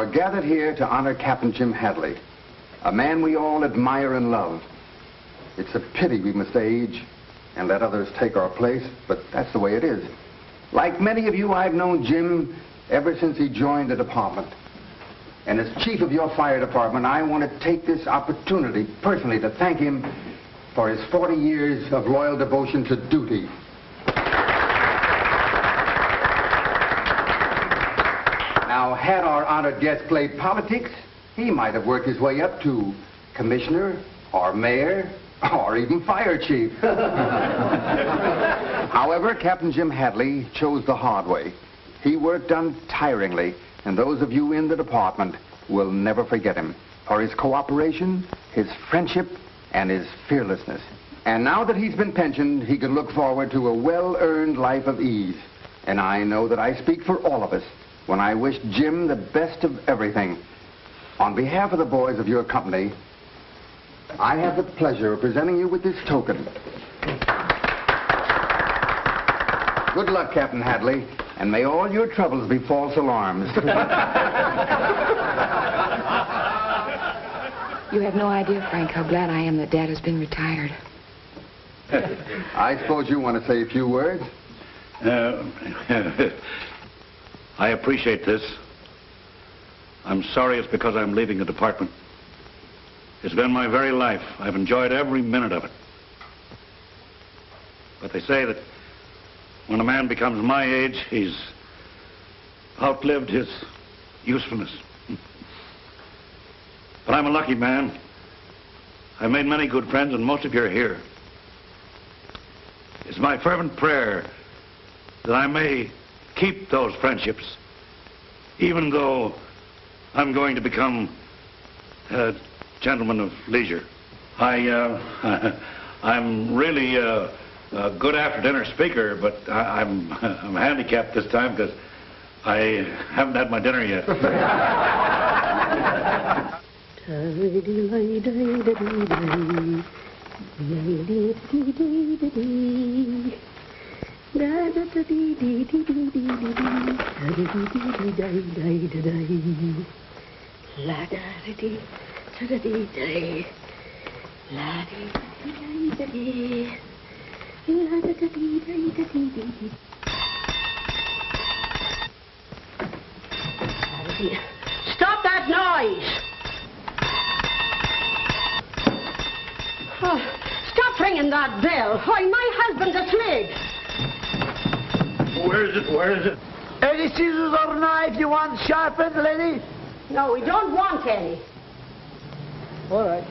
are gathered here to honor Captain Jim Hadley, a man we all admire and love. It's a pity we must age and let others take our place, but that's the way it is. Like many of you, I've known Jim ever since he joined the department. And as chief of your fire department, I want to take this opportunity personally to thank him for his 40 years of loyal devotion to duty. Now, had our honored guest played politics, he might have worked his way up to commissioner or mayor or even fire chief. However, Captain Jim Hadley chose the hard way. He worked untiringly, and those of you in the department will never forget him for his cooperation, his friendship, and his fearlessness. And now that he's been pensioned, he can look forward to a well-earned life of ease. And I know that I speak for all of us when I wish Jim the best of everything. On behalf of the boys of your company, I have the pleasure of presenting you with this token. Good luck, Captain Hadley, and may all your troubles be false alarms. You have no idea, Frank, how glad I am that Dad has been retired. I suppose you want to say a few words? I appreciate this. I'm sorry it's because I'm leaving the department. It's been my very life. I've enjoyed every minute of it. But they say that when a man becomes my age, he's outlived his usefulness. But I'm a lucky man. I've made many good friends, and most of you are here. It's my fervent prayer that I may keep those friendships, even though I'm going to become a gentleman of leisure. I'm really a good after-dinner speaker, but I'm handicapped this time because I haven't had my dinner yet. Stop that noise! Oh, stop ringing that bell. Why, my husband's asleep. Where is it? Where is it? Any scissors or knife you want sharpened, lady? No, we don't want any. All right.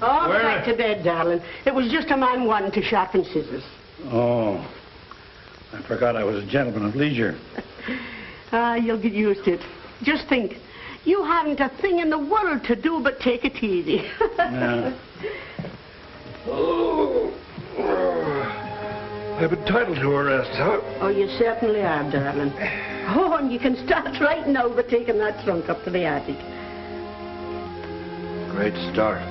Oh, back to bed, darling. It was just a man wanting to sharpen scissors. Oh, I forgot I was a gentleman of leisure. You'll get used to it. Just think, you haven't a thing in the world to do but take it easy. Yeah. I'm entitled to a rest, huh? Oh, you certainly are, darling. Oh, and you can start right now by taking that trunk up to the attic. Great start.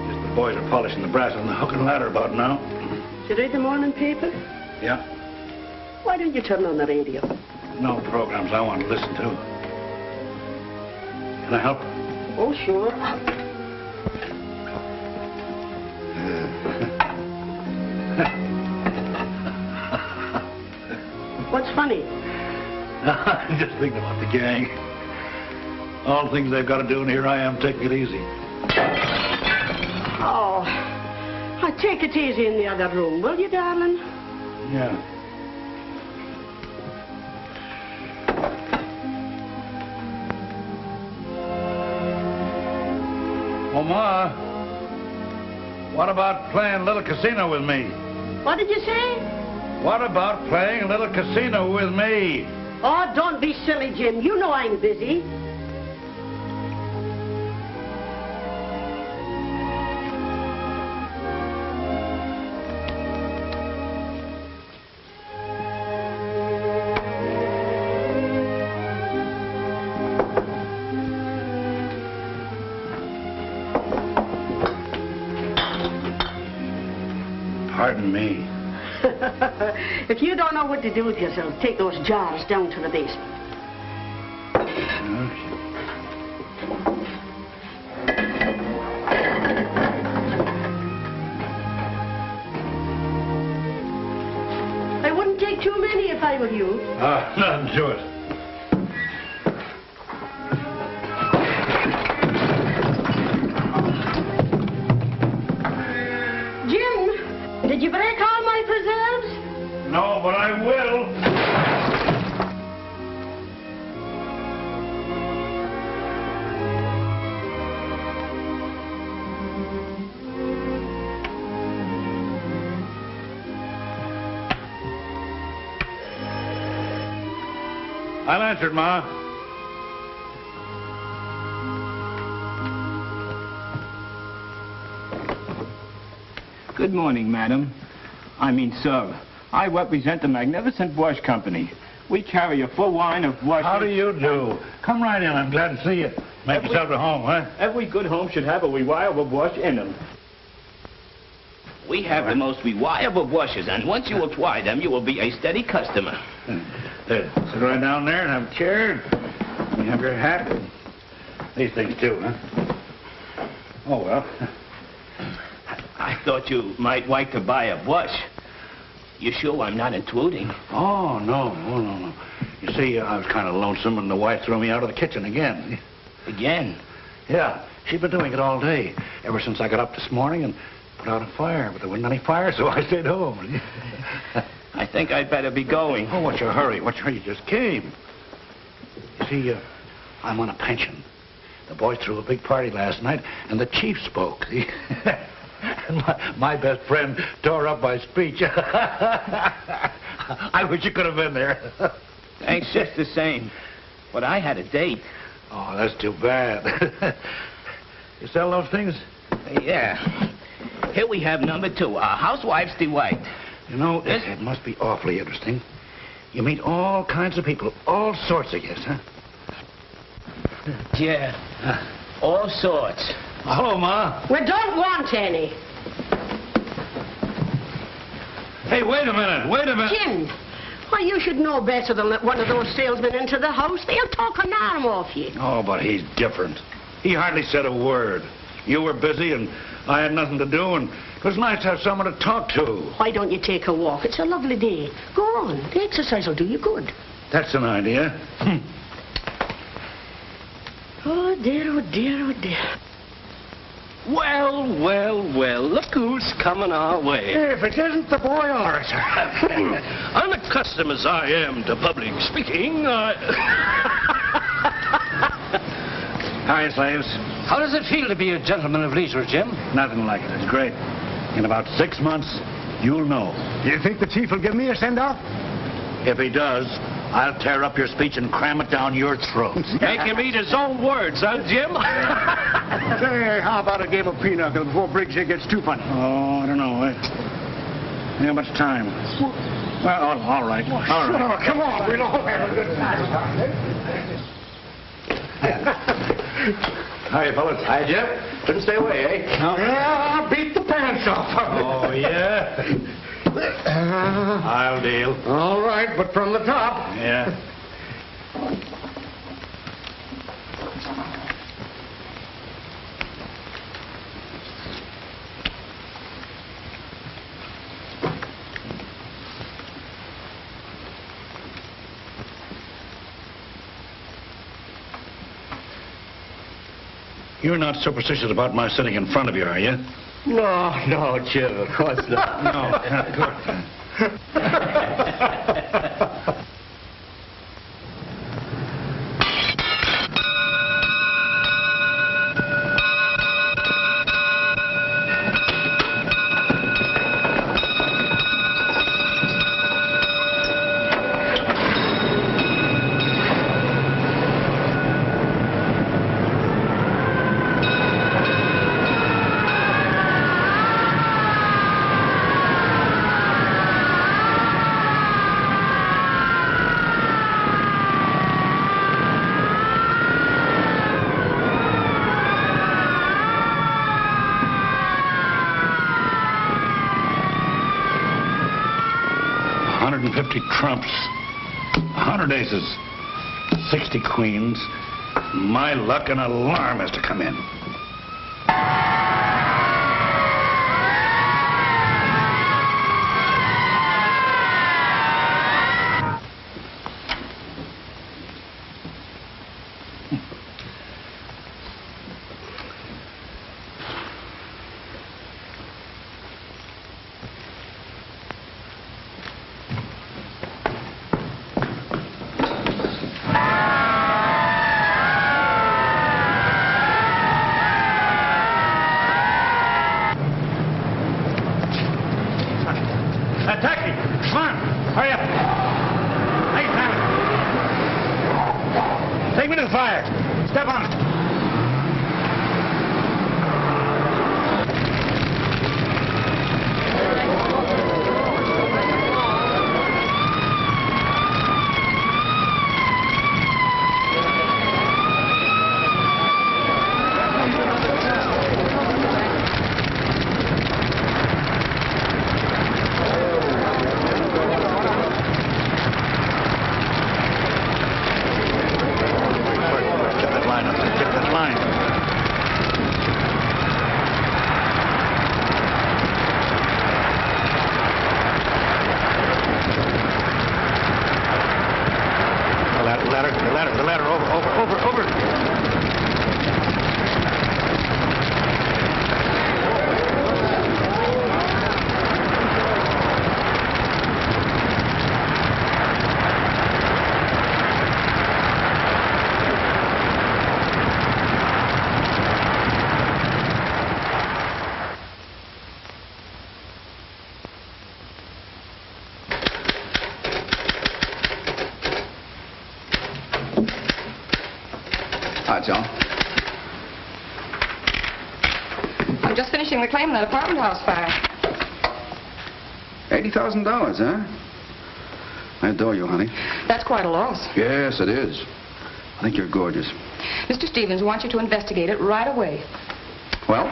Just the boys are polishing the brass on the hook and ladder about now. Did you read the morning paper? Yeah. Why don't you turn on the radio? No programs I want to listen to. Can I help? Oh, sure. What's funny? I'm just thinking about the gang. All the things they've got to do, and here I am taking it easy. Oh, take it easy in the other room, will you, darling? Yeah. Oh, Ma, what about playing a little casino with me? What did you say? What about playing a little casino with me? Oh, don't be silly, Jim. You know I'm busy. pardon me. If you don't know what to do with yourself, take those jars down to the basement. I wouldn't take too many if I were you. Nothing to it. Jim, did you break all my preserves? No, but I will. I'll answer it, Ma. Good morning, madam. Sir. I represent the Magnificent Wash Company. We carry a full line of wash. How do you do? Come right in. I'm glad to see you. Make yourself at home, huh? Every good home should have a reliable wash in them. We have the most reliable washers, and once you acquire them, you will be a steady customer. There, sit right down there and have a chair. You have your hat. These things, too, huh? Oh, well. I thought you might like to buy a brush. You sure I'm not intruding? Oh, no. You see, I was kind of lonesome, and the wife threw me out of the kitchen again. Again? Yeah, she'd been doing it all day, ever since I got up this morning and put out a fire, but there wasn't any fire, so I stayed home. I think I'd better be going. Oh, what's your hurry? You just came. You see, I'm on a pension. The boys threw a big party last night, and the chief spoke. And my best friend tore up my speech. I wish you could have been there. Thanks just the same. But I had a date. Oh, that's too bad. You sell those things? Yeah. Here we have number 2, our Housewife's Delight. You know, it must be awfully interesting. You meet all kinds of people, all sorts of yes, huh? Yeah, all sorts. Hello, Ma. We don't want any. Hey, wait a minute. Jim, why, you should know better than let one of those salesmen into the house. They'll talk an arm off you. Oh, but he's different. He hardly said a word. You were busy, and I had nothing to do, and it was nice to have someone to talk to. Why don't you take a walk? It's a lovely day. Go on. The exercise will do you good. That's an idea. Oh, dear, oh, dear, oh, dear. Well, look who's coming our way. If it isn't the boy orator. Unaccustomed as I am to public speaking, Hi, slaves. How does it feel to be a gentleman of leisure, Jim? Nothing like it. It's great. In about 6 months, you'll know. Do you think the chief will give me a send-off? If he does, I'll tear up your speech and cram it down your throat. Make him eat his own words, huh, Jim? Say, how about a game of pinochle before Briggs here gets too funny? Oh, I don't know. I ain't much time. Well, all right. All right. Oh, come on, we'll all have a good time. Hiya, fellas. Hi, Jim. Couldn't stay away, eh? Yeah, I'll beat the pants off. Oh, yeah? I'll deal. All right, but from the top. Yeah. You're not superstitious about my sitting in front of you, are you? No, Jim, of course not. No. 50 trumps, 100 aces, 60 queens. My luck, an alarm has to come in. Hi, Joan. I'm just finishing the claim on that apartment house fire. $80,000, huh? I adore you, honey. That's quite a loss. Yes, it is. I think you're gorgeous. Mr. Stevens wants you to investigate it right away. Well,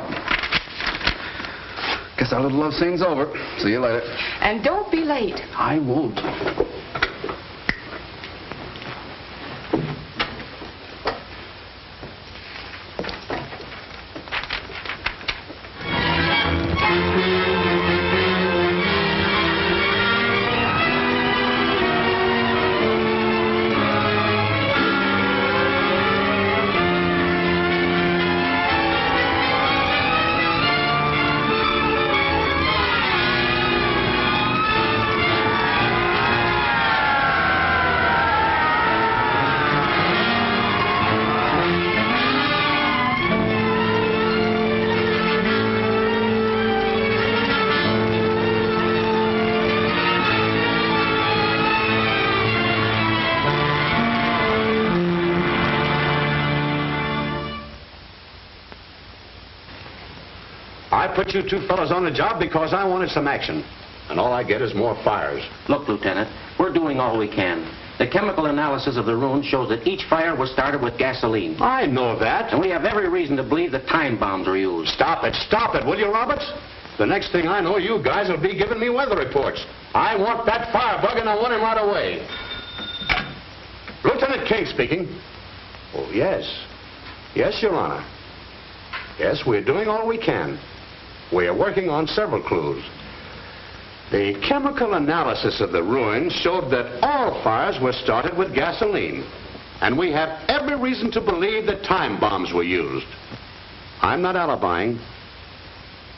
guess our little love scene's over. See you later. And don't be late. I won't. I put you two fellas on the job because I wanted some action. And all I get is more fires. Look, Lieutenant, we're doing all we can. The chemical analysis of the ruins shows that each fire was started with gasoline. I know that. And we have every reason to believe that time bombs were used. Stop it, will you, Roberts? The next thing I know, you guys will be giving me weather reports. I want that firebug and I want him right away. Lieutenant King speaking. Oh, yes. Yes, Your Honor. Yes, we're doing all we can. We are working on several clues. The chemical analysis of the ruins showed that all fires were started with gasoline. And we have every reason to believe that time bombs were used. I'm not alibying.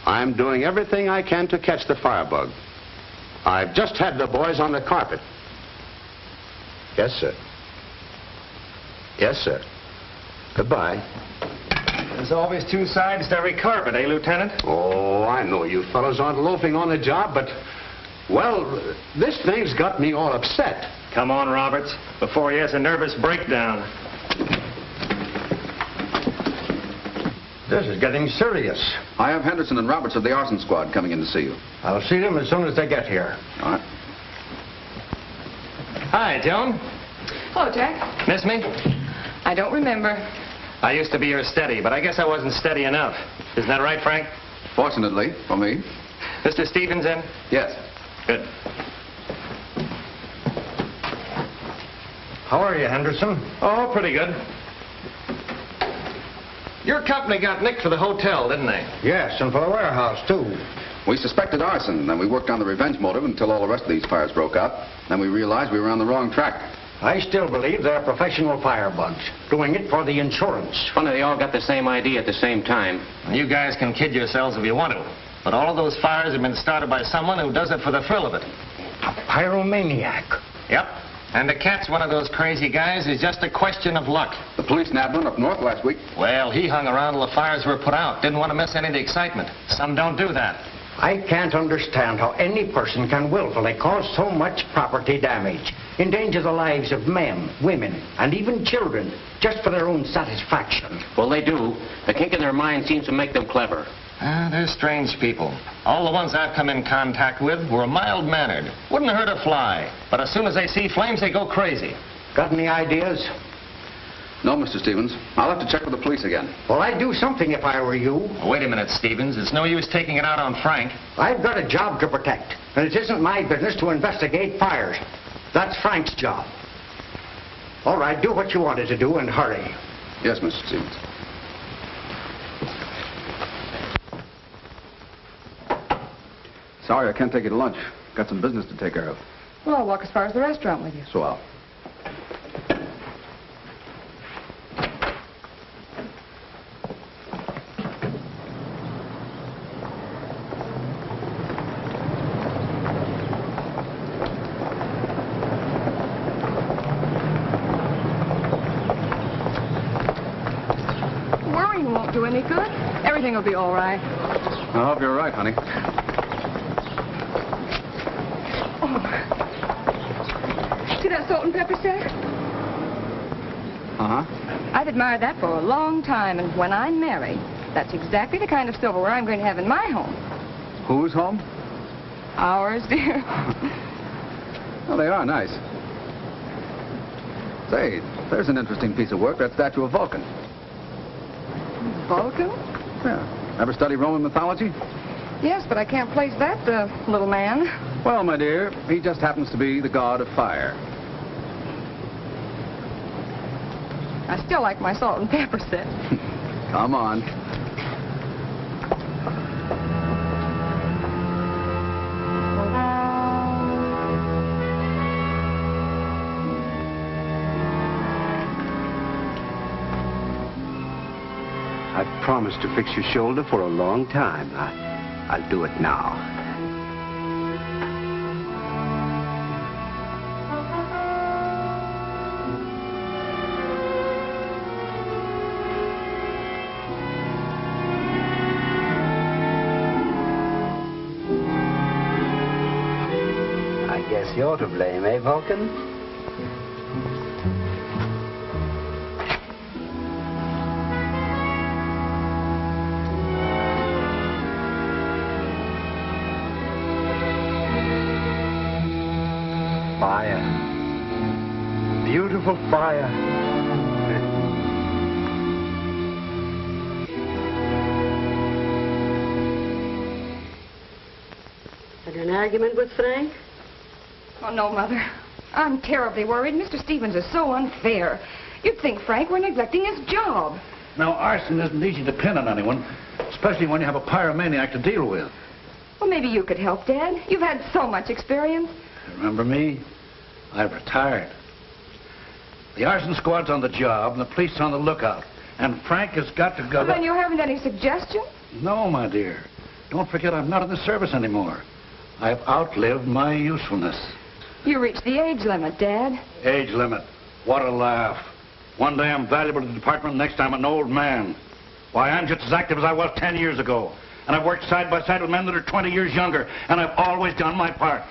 I'm doing everything I can to catch the firebug. I've just had the boys on the carpet. Yes, sir. Yes, sir. Goodbye. There's always two sides to every carpet, eh, Lieutenant? Oh, I know you fellows aren't loafing on the job, but, well, this thing's got me all upset. Come on, Roberts, before he has a nervous breakdown. This is getting serious. I have Henderson and Roberts of the arson squad coming in to see you. I'll see them as soon as they get here. All right. Hi, Joan. Hello, Jack. Miss me? I don't remember. I used to be your steady, but I guess I wasn't steady enough. Isn't that right, Frank? Fortunately, for me. Mr. Stevens in? Yes. Good. How are you, Henderson? Oh, pretty good. Your company got nicked for the hotel, didn't they? Yes, and for the warehouse, too. We suspected arson, and we worked on the revenge motive until all the rest of these fires broke out. Then we realized we were on the wrong track. I still believe they're professional firebugs, doing it for the insurance. Funny they all got the same idea at the same time. You guys can kid yourselves if you want to, but all of those fires have been started by someone who does it for the thrill of it. A pyromaniac. Yep. And to catch one of those crazy guys is just a question of luck. The police nabbed one up north last week. Well, he hung around till the fires were put out. Didn't want to miss any of the excitement. Some don't do that. I can't understand how any person can willfully cause so much property damage, endanger the lives of men, women, and even children, just for their own satisfaction. Well, they do. The kink in their mind seems to make them clever. They're strange people. All the ones I've come in contact with were mild-mannered. Wouldn't hurt a fly. But as soon as they see flames, they go crazy. Got any ideas? No, Mr. Stevens. I'll have to check with the police again. Well, I'd do something if I were you. Wait a minute, Stevens. It's no use taking it out on Frank. I've got a job to protect, and it isn't my business to investigate fires. That's Frank's job. All right, do what you wanted to do and hurry. Yes, Mr. Stevens. Sorry, I can't take you to lunch. Got some business to take care of. Well, I'll walk as far as the restaurant with you. Swell. Worrying won't do any good. Everything will be all right. I hope you're right, honey. See that salt and pepper set? Uh-huh. I've admired that for a long time, and when I'm married, that's exactly the kind of silverware I'm going to have in my home. Whose home? Ours, dear. Well, they are nice. Say, there's an interesting piece of work, that statue of Vulcan. Vulcan? Yeah. Ever study Roman mythology? Yes, but I can't place that little man. Well, my dear, he just happens to be the god of fire. I still like my salt and pepper set. Come on. I've promised to fix your shoulder for a long time. I'll do it now. I guess you're to blame, eh, Vulcan? Fire. Beautiful fire. Had an argument with Frank? Oh, no, Mother. I'm terribly worried. Mr. Stevens is so unfair. You'd think Frank were neglecting his job. Now, arson isn't easy to pin on anyone, especially when you have a pyromaniac to deal with. Well, maybe you could help, Dad. You've had so much experience. Remember me? I've retired. The arson squad's on the job, and the police on the lookout. And Frank has got to go... Well, then you haven't any suggestion? No, my dear. Don't forget I'm not in the service anymore. I've outlived my usefulness. You reached the age limit, Dad. Age limit. What a laugh. One day I'm valuable to the department, next time an old man. Why, I'm just as active as I was 10 years ago. And I've worked side by side with men that are 20 years younger, and I've always done my part.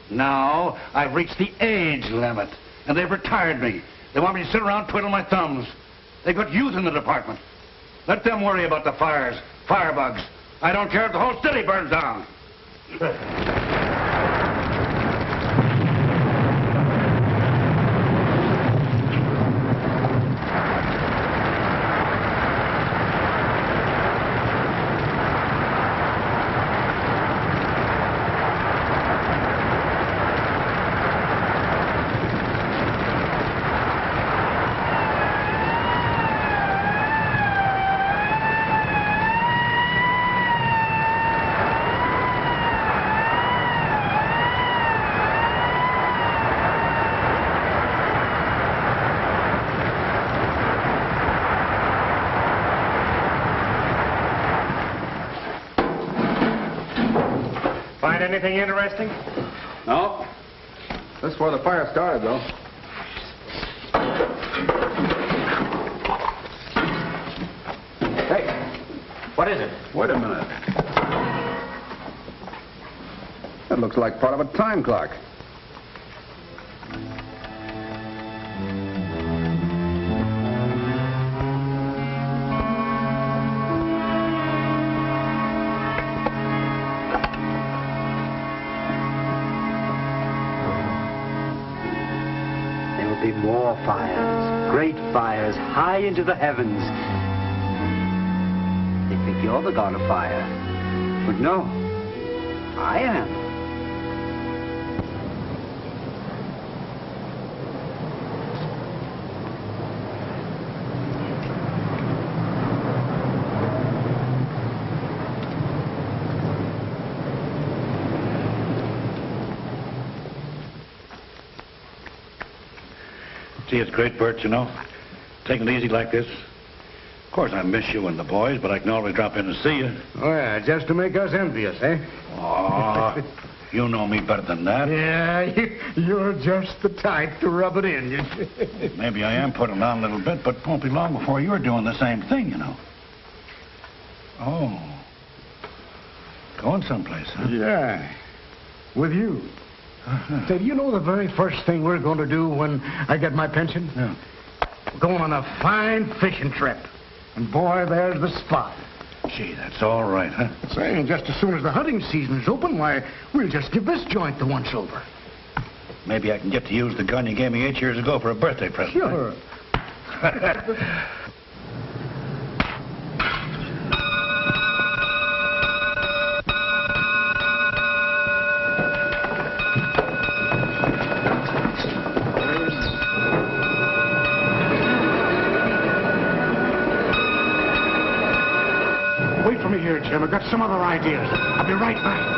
Now, I've reached the age limit, and they've retired me. They want me to sit around twiddling my thumbs. They've got youth in the department. Let them worry about the fires, firebugs. I don't care if the whole city burns down. anything interesting? No. This is where the fire started, though. Hey, what is it? Wait a minute. That looks like part of a time clock. There'll be more fires, great fires, high into the heavens. They think you're the god of fire. But no, I am. See, it's great, Burt, you know. Taking it easy like this. Of course, I miss you and the boys, but I can always drop in and see you. Oh, yeah, just to make us envious, eh? Oh, you know me better than that. Yeah, you're just the type to rub it in. Maybe I am putting on a little bit, but it won't be long before you're doing the same thing, you know. Oh. Going someplace, huh? Yeah, with you. Say, do you know the very first thing we're going to do when I get my pension? Yeah. We're going on a fine fishing trip. And boy, there's the spot. Gee, that's all right, huh? Say, and just as soon as the hunting season's open, why, we'll just give this joint the once over. Maybe I can get to use the gun you gave me 8 years ago for a birthday present. Sure. Wait for me here, Jim. I've got some other ideas. I'll be right back.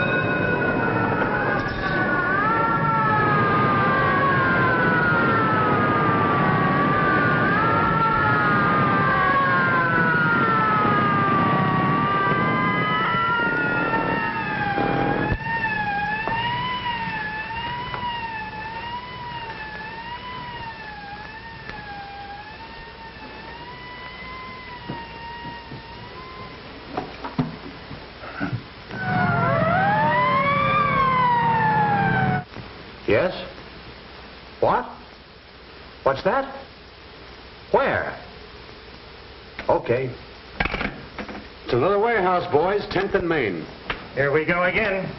Yes? What? What's that? Where? Okay. It's another warehouse, boys. 10th and Main. Here we go again.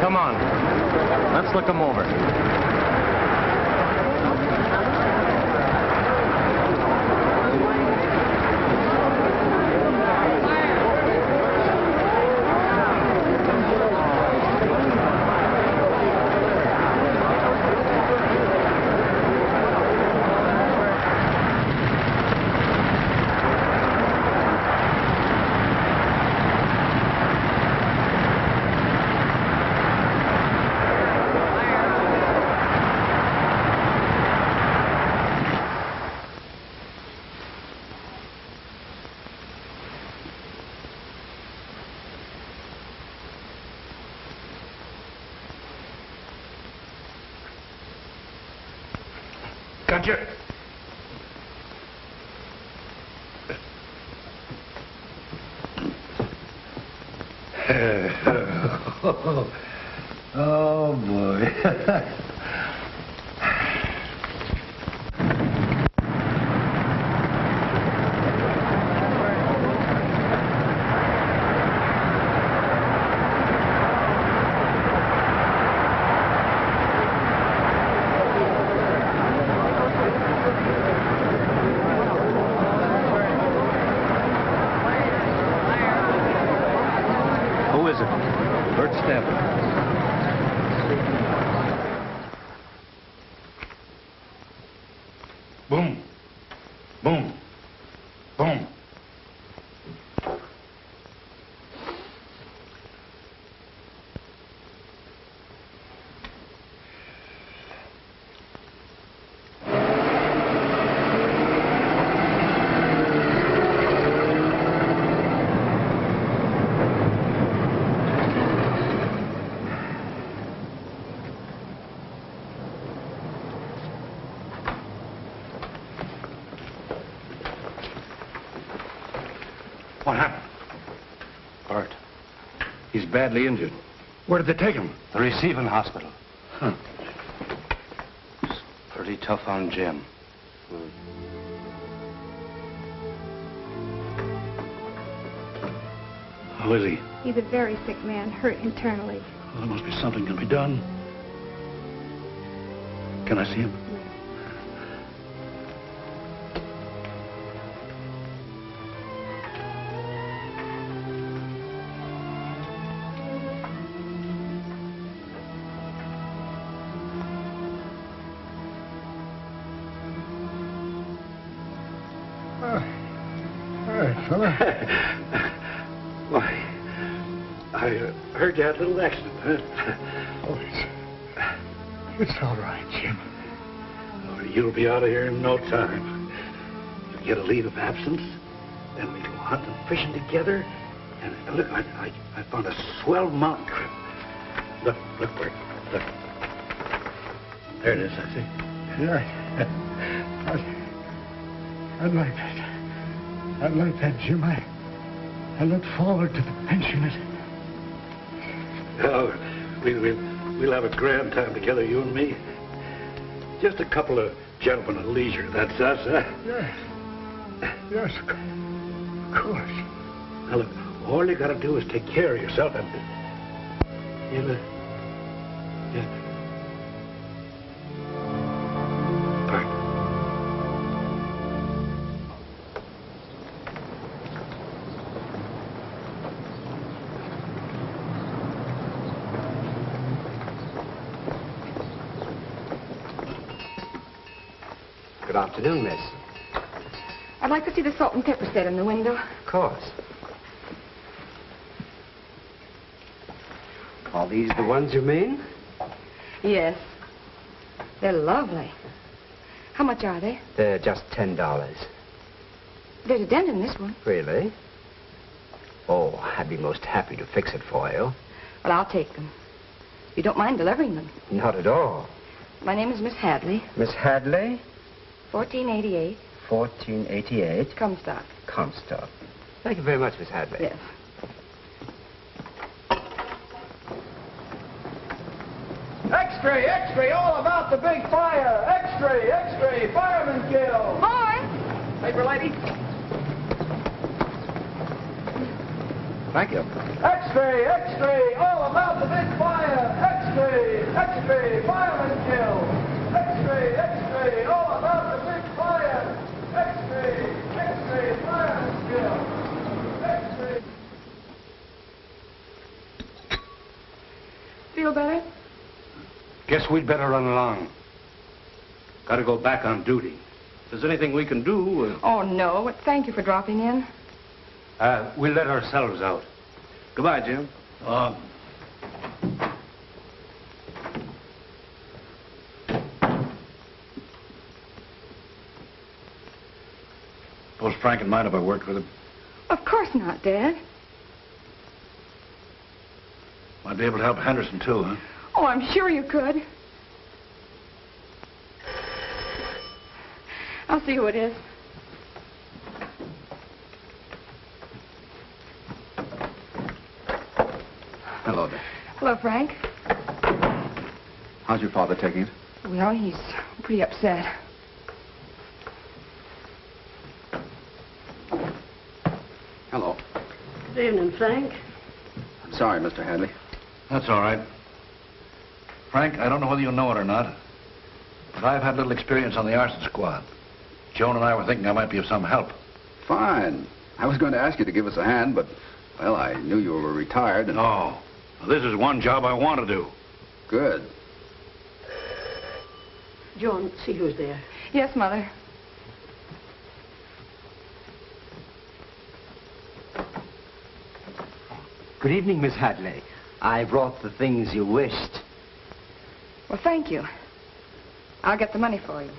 Come on. Let's look them over. Gotcha. Oh, boy. is it? Burt Stafford. Boom. Boom. Boom. What happened? Burt. He's badly injured. Where did they take him? The receiving hospital. Huh. It's pretty tough on Jim. How is he? He's a very sick man, hurt internally. Well, there must be something can be done. Can I see him? Why, I heard you had a little accident, huh? Oh, it's all right, Jim. Oh, you'll be out of here in no time. You'll get a leave of absence, then we go hunting and fishing together. And look, I found a swell mountain trip. Look, Bert, look. There it is, I see. Yeah, I'd like that. I'd like that, Jim. I look forward to the pension. Oh, we'll have a grand time together, you and me. Just a couple of gentlemen at leisure, that's us, huh? Yes, of course. Now, look, all you gotta do is take care of yourself and... Bert. Good afternoon, miss. I'd like to see the salt and pepper set in the window. Of course. Are these the ones you mean? Yes. They're lovely. How much are they? They're just $10. There's a dent in this one. Really? Oh, I'd be most happy to fix it for you. Well, I'll take them. You don't mind delivering them? Not at all. My name is Miss Hadley. Miss Hadley? 1488. 1488. Comstock. Comstock. Thank you very much, Miss Hadley. Yes. X-ray, X-ray, all about the big fire. X-ray, X-ray, fireman killed. Boy! Paper lady. Thank you. X-ray, X-ray, all about the big fire. X-ray, X-ray, fireman killed. X-ray, X-ray, all about the big fire. X-ray, X-ray, fireman killed. X-ray. Feel better? Guess we'd better run along. Got to go back on duty. If there's anything we can do... Oh, no. But thank you for dropping in. We'll let ourselves out. Goodbye, Jim. Suppose Frank would mind if I worked with him? Of course not, Dad. Might be able to help Henderson, too, huh? Oh, I'm sure you could. I'll see who it is. Hello there. Hello, Frank. How's your father taking it? Well, he's pretty upset. Hello. Good evening, Frank. Sorry, Mr. Hadley. That's all right. Frank, I don't know whether you know it or not, but I've had little experience on the arson squad. Joan and I were thinking I might be of some help. Fine. I was going to ask you to give us a hand, but Well, I knew you were retired and... No. This is one job I want to do. Good. Joan, see who's there. Yes, Mother. Good evening, Miss Hadley. I brought the things you wished. Well, thank you. I'll get the money for you.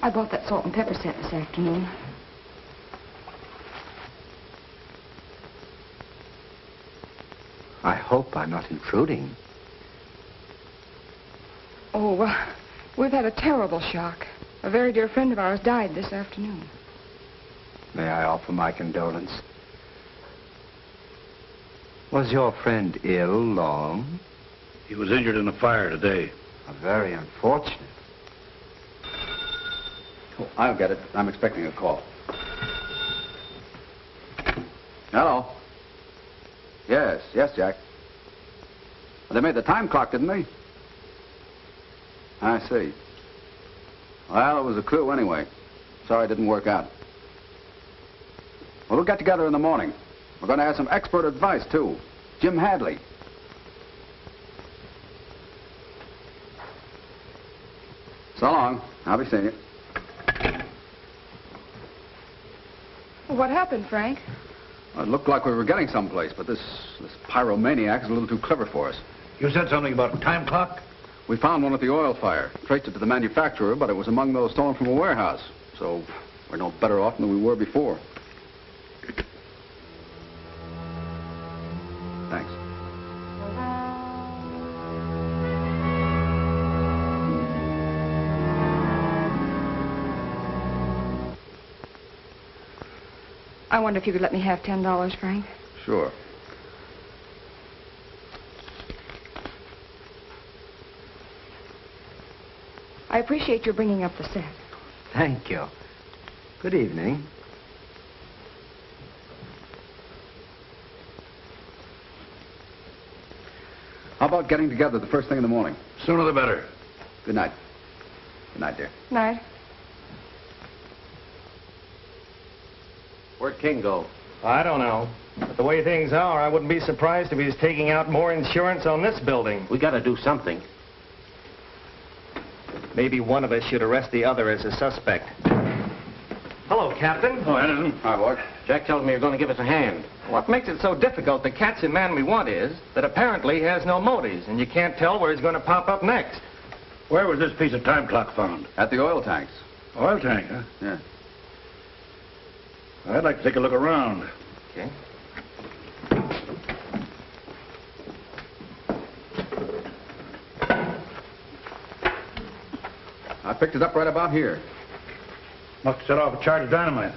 I bought that salt and pepper set this afternoon. I hope I'm not intruding. Oh, we've had a terrible shock. A very dear friend of ours died this afternoon. May I offer my condolence? Was your friend ill long? He was injured in a fire today. Very unfortunate. Oh, I'll get it. I'm expecting a call. Hello. Yes, Jack. They made the time clock, didn't they? I see. Well, it was a clue anyway. Sorry it didn't work out. Well, we'll get together in the morning. We're going to have some expert advice, too. Jim Hadley. So long. I'll be seeing you. What happened, Frank? Well, it looked like we were getting someplace, but this pyromaniac is a little too clever for us. You said something about a time clock? We found one at the oil fire. Traced it to the manufacturer, but it was among those stolen from a warehouse. So we're no better off than we were before. Thanks. I wonder if you could let me have $10, Frank. Sure. I appreciate your bringing up the set. Thank you. Good evening. How about getting together the first thing in the morning? Sooner the better. Good night. Good night, dear. Night. Where'd King go? I don't know. But the way things are, I wouldn't be surprised if he's taking out more insurance on this building. We gotta do something. Maybe one of us should arrest the other as a suspect. Hello, Captain. Oh, Henderson. Hi, boy. Jack tells me you're going to give us a hand. What makes it so difficult to catch the man we want is that apparently he has no motives, and you can't tell where he's going to pop up next. Where was this piece of time clock found? At the oil tanks. Oil tank, huh? Yeah. I'd like to take a look around. Okay. I picked it up right about here. Must have set off a charge of dynamite.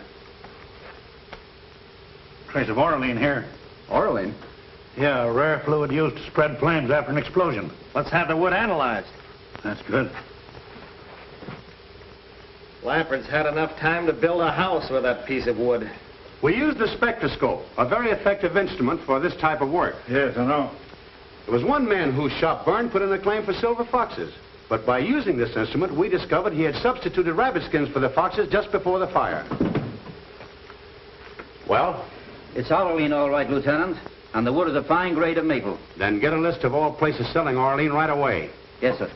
Trace of oralene here. Oralene? Yeah, a rare fluid used to spread flames after an explosion. Let's have the wood analyzed. That's good. Lampard's had enough time to build a house with that piece of wood. We used the spectroscope, a very effective instrument for this type of work. Yes, I know. There was one man whose shop burned put in a claim for silver foxes. But by using this instrument, we discovered he had substituted rabbit skins for the foxes just before the fire. Well? It's oralene, all right, Lieutenant. And the wood is a fine grade of maple. Then get a list of all places selling oralene right away. Yes, sir.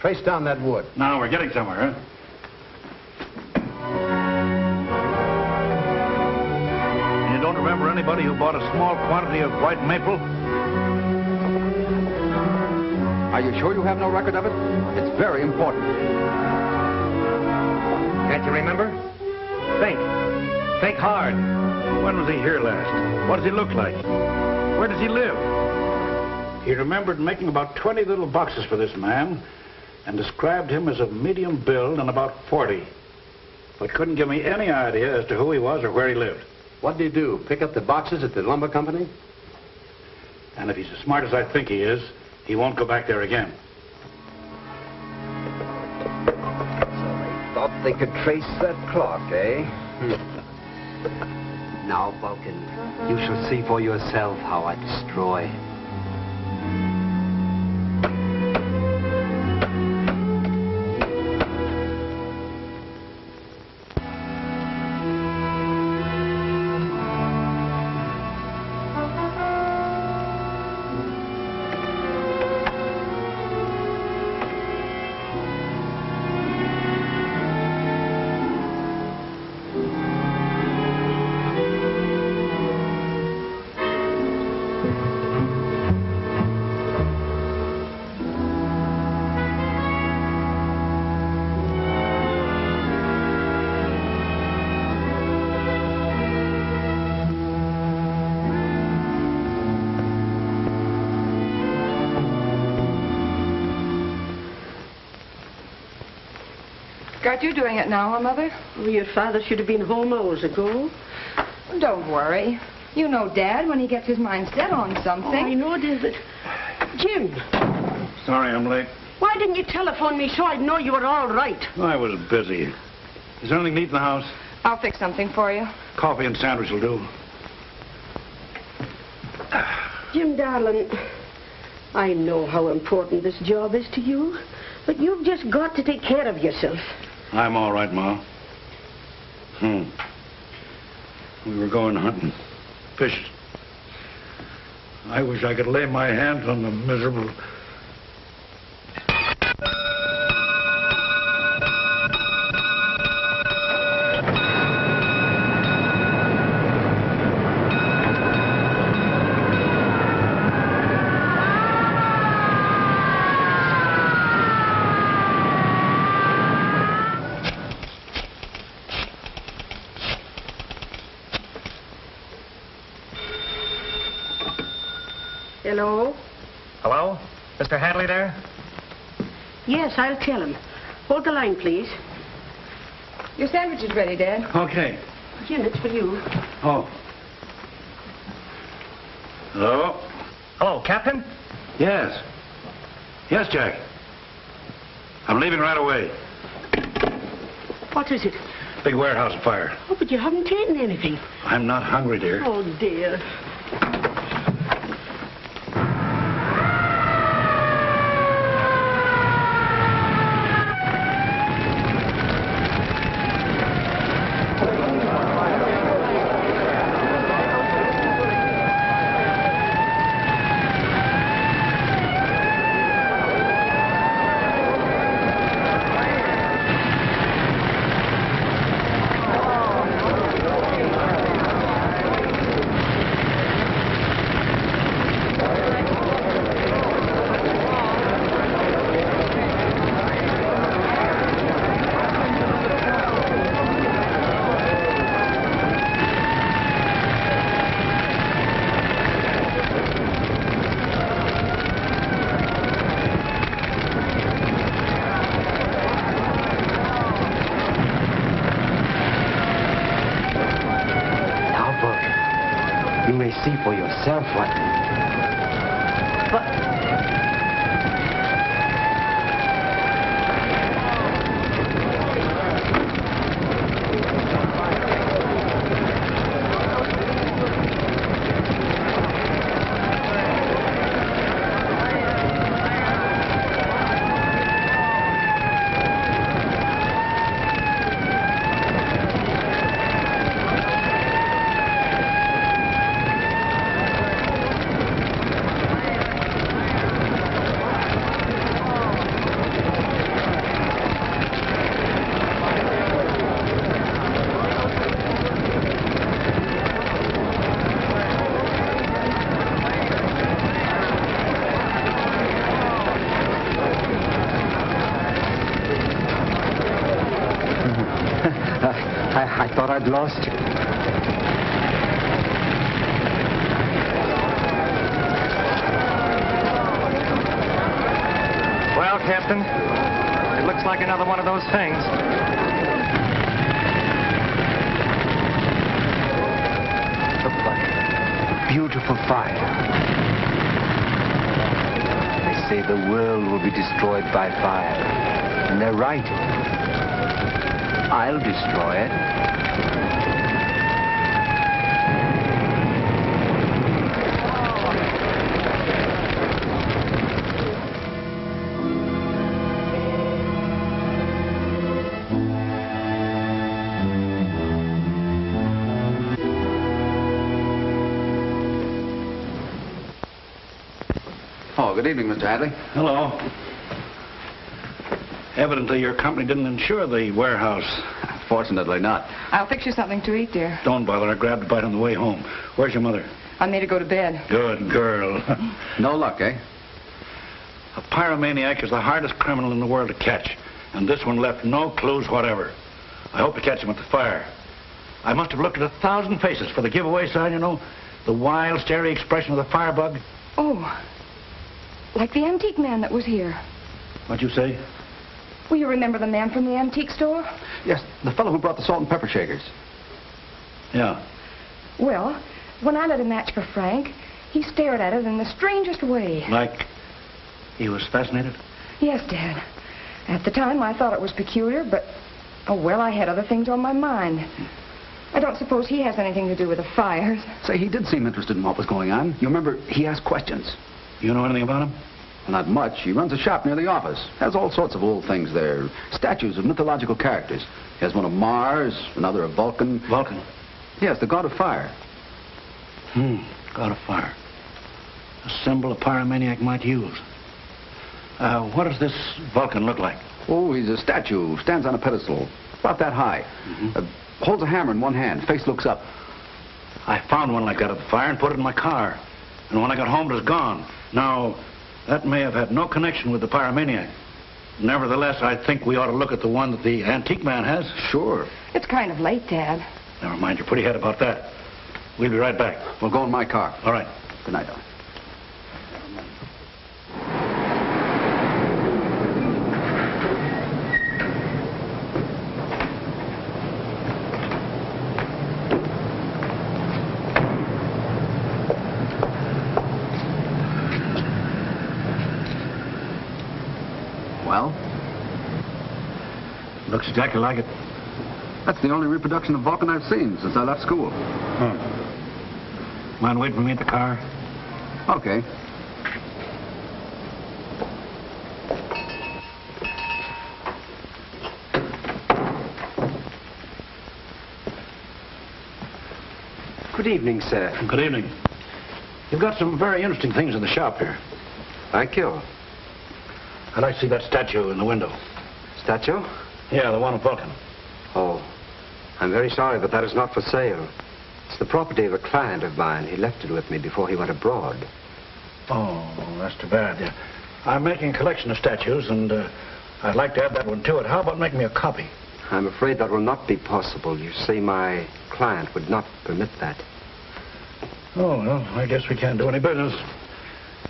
Trace down that wood. Now we're getting somewhere, huh? And you don't remember anybody who bought a small quantity of white maple? Are you sure you have no record of it? It's very important. Can't you remember? Think. Think hard. When was he here last? What does he look like? Where does he live? He remembered making about 20 little boxes for this man and described him as of medium build and about 40. But couldn't give me any idea as to who he was or where he lived. What did he do? Pick up the boxes at the lumber company? And if he's as smart as I think he is, he won't go back there again. So they thought they could trace that clock, eh? Now, Vulcan, you shall see for yourself how I destroy. Aren't you doing it now, huh, Mother? Oh, your father should have been home hours ago. Don't worry. You know Dad when he gets his mind set on something. Oh, I know, David. Jim. Sorry I'm late. Why didn't you telephone me so I'd know you were all right? I was busy. Is there anything to eat in the house? I'll fix something for you. Coffee and sandwich will do. Jim, darling, I know how important this job is to you, but you've just got to take care of yourself. I'm all right, Ma. We were going hunting. Fishing. I wish I could lay my hands on the miserable... Hello? Hello? Mr. Hadley there? Yes, I'll tell him. Hold the line, please. Your sandwich is ready, Dad. Okay. Jim, it's for you. Oh. Hello? Hello, Captain? Yes. Yes, Jack. I'm leaving right away. What is it? Big warehouse fire. Oh, but you haven't eaten anything. I'm not hungry, dear. Oh, dear. See for yourself what... I thought I'd lost you. Well, Captain, it looks like another one of those things. Look like a beautiful fire. They say the world will be destroyed by fire. And they're right. I'll destroy it. Oh, good evening, Mr. Hadley. Hello. Evidently, your company didn't insure the warehouse. Fortunately not. I'll fix you something to eat, dear. Don't bother. I grabbed a bite on the way home. Where's your mother? I made her go to bed. Good girl. No luck, eh? A pyromaniac is the hardest criminal in the world to catch. And this one left no clues whatever. I hope to catch him at the fire. I must have looked at 1,000 faces for the giveaway sign, you know. The wild, starry expression of the firebug. Oh, like the antique man that was here. What'd you say? Will you remember the man from the antique store? Yes, the fellow who brought the salt and pepper shakers. Yeah. Well, when I lit a match for Frank, he stared at it in the strangest way. Like he was fascinated? Yes, Dad. At the time, I thought it was peculiar, but, oh, well, I had other things on my mind. I don't suppose he has anything to do with the fires. Say, he did seem interested in what was going on. You remember, he asked questions. You know anything about him? Well, not much. He runs a shop near the office. Has all sorts of old things there. Statues of mythological characters. He has one of Mars, another of Vulcan. Vulcan? Yes, the god of fire. God of fire. A symbol a pyromaniac might use. What does this Vulcan look like? Oh, he's a statue. Stands on a pedestal. About that high. Holds a hammer in one hand. Face looks up. I found one like that at the fire and put it in my car. And when I got home, it was gone. Now, that may have had no connection with the pyromaniac. Nevertheless, I think we ought to look at the one that the antique man has. Sure. It's kind of late, Dad. Never mind, you're pretty head about that. We'll be right back. We'll go in my car. All right. Good night, darling. Well? Looks exactly like it. That's the only reproduction of Vulcan I've seen since I left school. Mind waiting for me at the car? Okay. Good evening, sir. Good evening. You've got some very interesting things in the shop here. Thank you. I'd like to see that statue in the window. Statue? Yeah, the one of Vulcan. Oh, I'm very sorry, but that is not for sale. It's the property of a client of mine. He left it with me before he went abroad. Oh, that's too bad. Yeah. I'm making a collection of statues, and I'd like to add that one to it. How about making me a copy? I'm afraid that will not be possible. You see, my client would not permit that. Oh, well, I guess we can't do any business.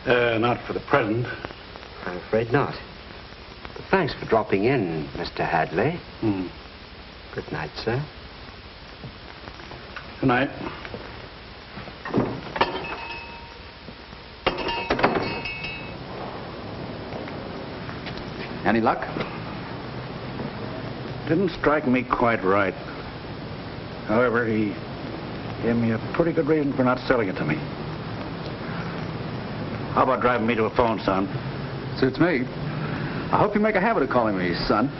Not for the present. I'm afraid not. But thanks for dropping in, Mr. Hadley. Good night, sir. Good night. Any luck? Didn't strike me quite right. However, he gave me a pretty good reason for not selling it to me. How about driving me to a phone, son? Suits me. I hope you make a habit of calling me son.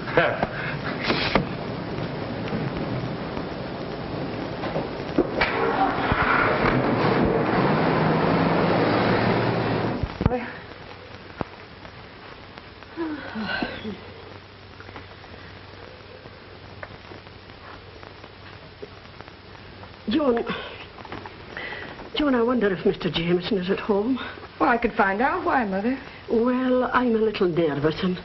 Joan, I wonder if Mr. Jameson is at home. Well, I could find out. Why, Mother? Well, I'm a little nervous, and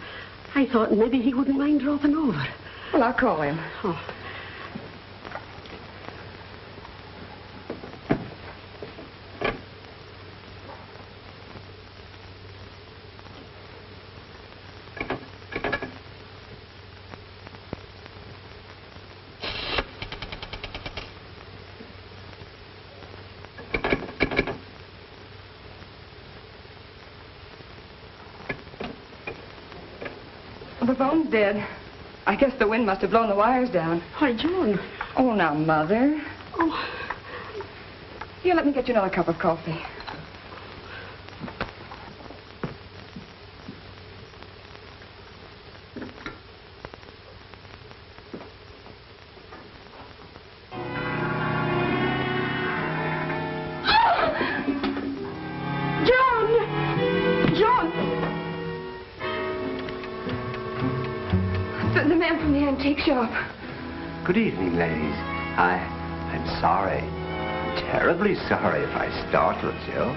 I thought maybe he wouldn't mind dropping over. Well, I'll call him. Oh. The phone's dead. I guess the wind must have blown the wires down. Why, Joan. Oh, now, Mother. Oh. Here, let me get you another cup of coffee. The man from the antique shop. Good evening, ladies. I'm sorry. I'm terribly sorry if I startled you.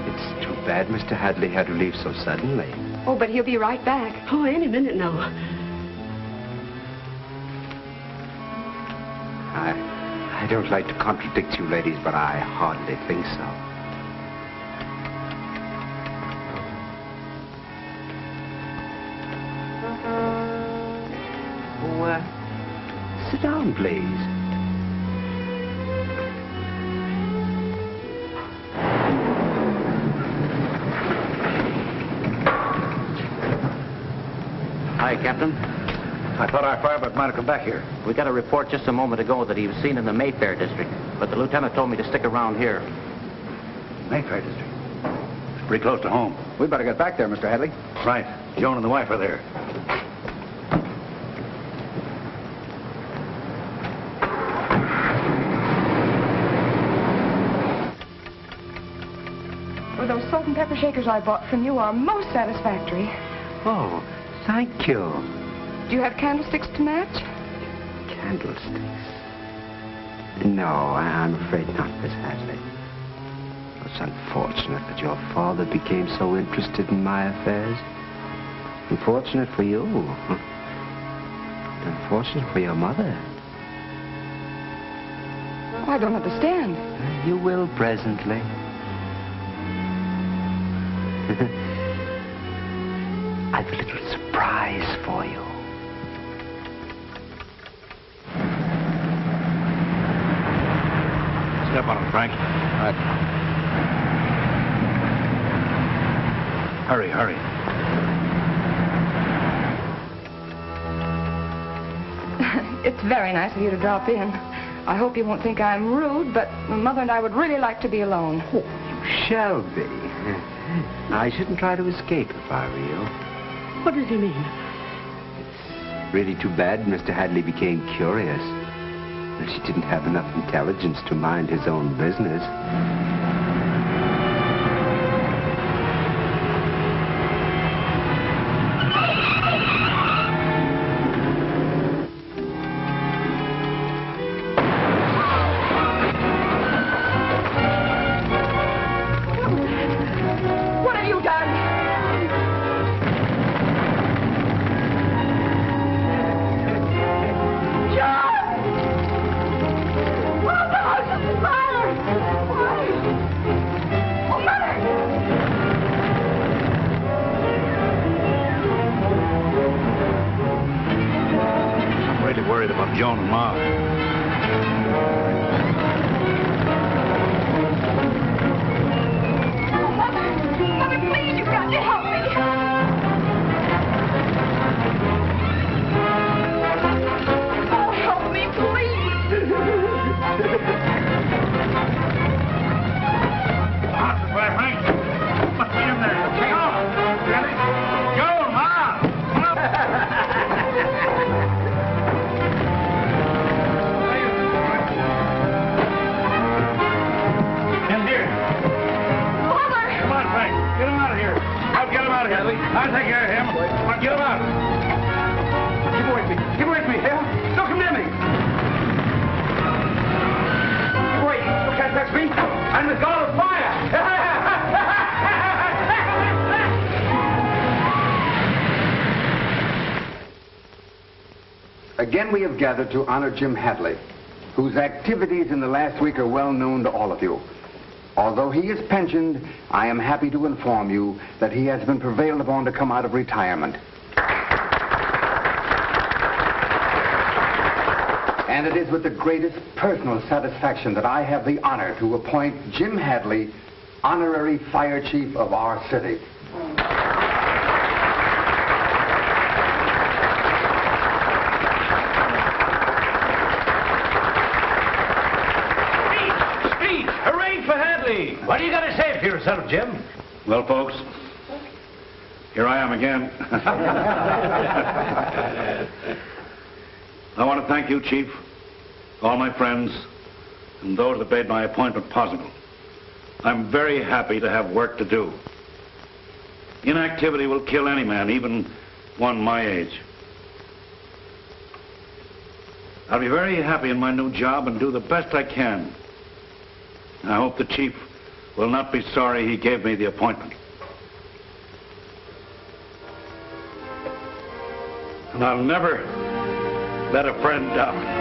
It's too bad Mr. Hadley had to leave so suddenly. Oh, but he'll be right back. Oh, any minute now. I don't like to contradict you ladies, but I hardly think so. Oh, sit down, please. Hi, Captain. I thought our fireman might have come back here. We got a report just a moment ago that he was seen in the Mayfair district, but the lieutenant told me to stick around here. Mayfair district? It's pretty close to home. We better get back there, Mr. Hadley. Right. Joan and the wife are there. Well, those salt and pepper shakers I bought from you are most satisfactory. Oh, thank you. Do you have candlesticks to match? Candlesticks? No, I'm afraid not, Miss Hadley. It's unfortunate that your father became so interested in my affairs. Unfortunate for you. Unfortunate for your mother. Oh, I don't understand. You will presently. I've a little surprise for you. Step on him, Frank. All right. Hurry, hurry. It's very nice of you to drop in. I hope you won't think I'm rude, but Mother and I would really like to be alone. Oh, you shall be. I shouldn't try to escape if I were you. What does he mean? It's really too bad Mr. Hadley became curious. That he didn't have enough intelligence to mind his own business. What have you done? Worried about Joan and Ma. Mother, please, you've got to help me. Oh, help me, please. Frank. Must be in there. Hang on. Really? Joan, Ma! Come on, Frank. Get him out of here. I'll get him out of here. I'll take care of him. I'll get him out. Keep away from me. Keep away from me. Yeah? Don't come near me. Keep away. You can't touch me. I'm the god of fire. Again, we have gathered to honor Jim Hadley, whose activities in the last week are well known to all of you. Although he is pensioned, I am happy to inform you that he has been prevailed upon to come out of retirement. And it is with the greatest personal satisfaction that I have the honor to appoint Jim Hadley honorary fire chief of our city. What are you going to say for yourself, Jim? Well, folks, here I am again. I want to thank you, Chief, all my friends, and those that made my appointment possible. I'm very happy to have work to do. Inactivity will kill any man, even one my age. I'll be very happy in my new job and do the best I can. I hope the Chief will not be sorry he gave me the appointment. And I'll never let a friend down.